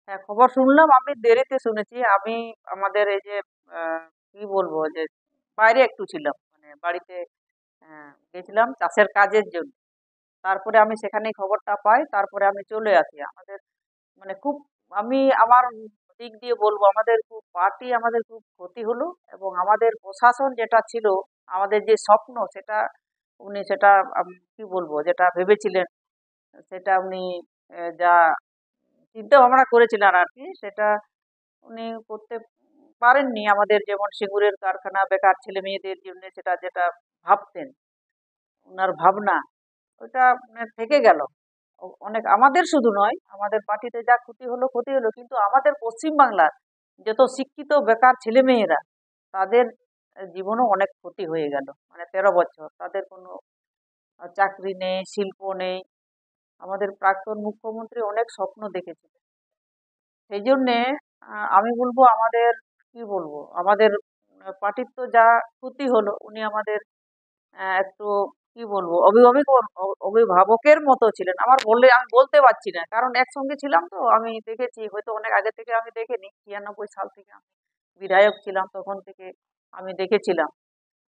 হ্যাঁ, খবর শুনলাম। আমি দেরিতে শুনেছি। আমি আমাদের এই যে কি বলবো যে বাইরে একটু ছিলাম। মানে বাড়িতে গেছিলাম চাষের কাজের জন্য। তারপরে আমি সেখানেই খবরটা পাই। তারপরে আমি চলে আসি। আমাদের মানে খুব আমি আমার দিক দিয়ে বলবো আমাদের খুব আমাদের খুব ক্ষতি হলো এবং আমাদের প্রশাসন যেটা ছিল, আমাদের যে স্বপ্ন সেটা উনি সেটা কি বলবো যেটা ভেবেছিলেন সেটা উনি যা চিন্তা ভাবনা করেছিলেন আরকি সেটা উনি করতে পারেননি। আমাদের যেমন সিঙ্গুরের কারখানা বেকার ছেলেমেয়েদের জন্য সেটা যেটা ভাবতেন, উনার ভাবনা ওইটা মানে থেকে গেল। অনেক আমাদের শুধু নয়, আমাদের পার্টিতে যা ক্ষতি হলো, ক্ষতি হলো। কিন্তু আমাদের পশ্চিম বাংলার যত শিক্ষিত বেকার ছেলেমেয়েরা তাদের জীবনেও অনেক ক্ষতি হয়ে গেল। মানে ১৩ বছর তাদের কোনো চাকরি নেই, শিল্প নেই। আমাদের প্রাক্তন মুখ্যমন্ত্রী অনেক স্বপ্ন দেখেছিলেন। সেইজন্যে আমি বলবো আমাদের কি বলবো আমাদের পার্টির তো যা ক্ষতি হলো উনি আমাদের একটু কি বলবো অভিভাবকের মতো ছিলেন। আমি বলতে পারছি না। কারণ একসঙ্গে ছিলাম তো আমি দেখেছি হয়তো অনেক আগে থেকে আমি দেখিনি। ৯৬ সাল থেকে আমি বিধায়ক ছিলাম তখন থেকে আমি দেখেছিলাম।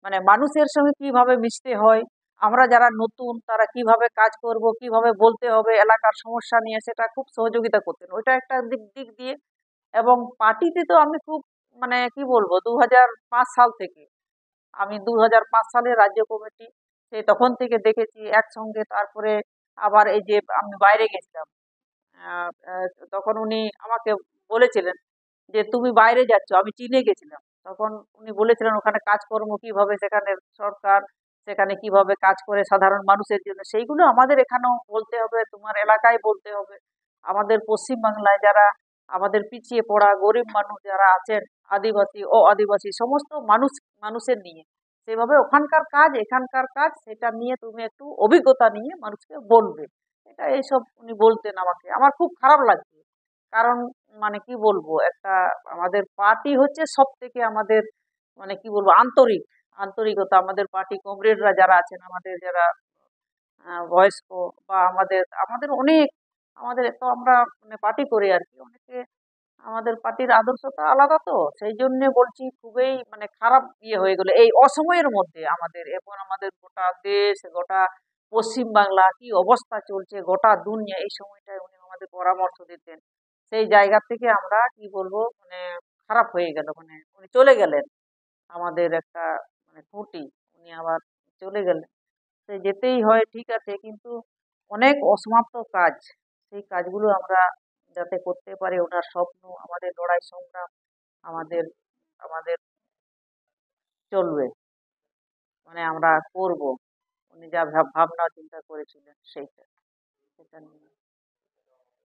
মানে মানুষের সঙ্গে কিভাবে মিশতে হয়, আমরা যারা নতুন তারা কিভাবে কাজ করব, কিভাবে বলতে হবে এলাকার সমস্যা নিয়ে সেটা খুব সহযোগিতা করতেন। ওইটা একটা দিক দিক দিয়ে এবং পার্টিতে তো আমি খুব মানে কি বলবো ২০০৫ সাল থেকে আমি ২০০৫ সালে রাজ্য কমিটি সেই তখন থেকে দেখেছি একসঙ্গে। তারপরে আবার এই যে আমি বাইরে গেছিলাম আহ, আহ, তখন উনি আমাকে বলেছিলেন যে তুমি বাইরে যাচ্ছ, আমি চীনে গেছিলাম তখন উনি বলেছিলেন ওখানে কাজকর্ম কিভাবে, সেখানে সরকার সেখানে কিভাবে কাজ করে সাধারণ মানুষের জন্য সেইগুলো আমাদের এখানেও বলতে হবে, তোমার এলাকায় বলতে হবে। আমাদের পশ্চিম বাংলায় যারা আমাদের পিছিয়ে পড়া গরিব মানুষ যারা আছেন, আদিবাসী ও আদিবাসী সমস্ত মানুষের নিয়ে সেভাবে ওখানকার কাজ এখানকার কাজ সেটা নিয়ে তুমি একটু অভিজ্ঞতা নিয়ে মানুষকে বলবে। এটা এইসব উনি বলতেন আমাকে, আমার খুব খারাপ লাগছে। কারণ মানে কি বলবো একটা আমাদের পার্টি হচ্ছে সব থেকে আমাদের মানে কি বলবো আন্তরিকতা। আমাদের পার্টি কমরেডরা যারা আছেন, আমাদের যারা বয়স্ক বা আমাদের আমাদের অনেক আমাদের তো আমরা মানে পার্টি করি আর কি অনেকে আমাদের পার্টির আদর্শটা আলাদা, তো সেই জন্য বলছি খুবই মানে খারাপ হয়ে গেল এই অসময়ের মধ্যে। আমাদের এখন আমাদের গোটা দেশ গোটা পশ্চিম বাংলা কি অবস্থা চলছে, গোটা দুনিয়া এই সময়টায় উনি আমাদের পরামর্শ দিতেন। সেই জায়গা থেকে আমরা কি বলবো মানে খারাপ হয়ে গেল। মানে উনি চলে গেলেন, আমাদের একটা মানে ত্রুটি। উনি আবার চলে গেলেন, সে যেতেই হয় ঠিক আছে, কিন্তু অনেক অসমাপ্ত কাজ, সেই কাজগুলো আমরা যাতে করতে পারি ওনার স্বপ্ন আমাদের লড়াই সংগ্রাম আমাদের আমাদের চলবে, মানে আমরা করব। উনি যা ভাবনা চিন্তা করেছিলেন সেইটা সেটা নিয়ে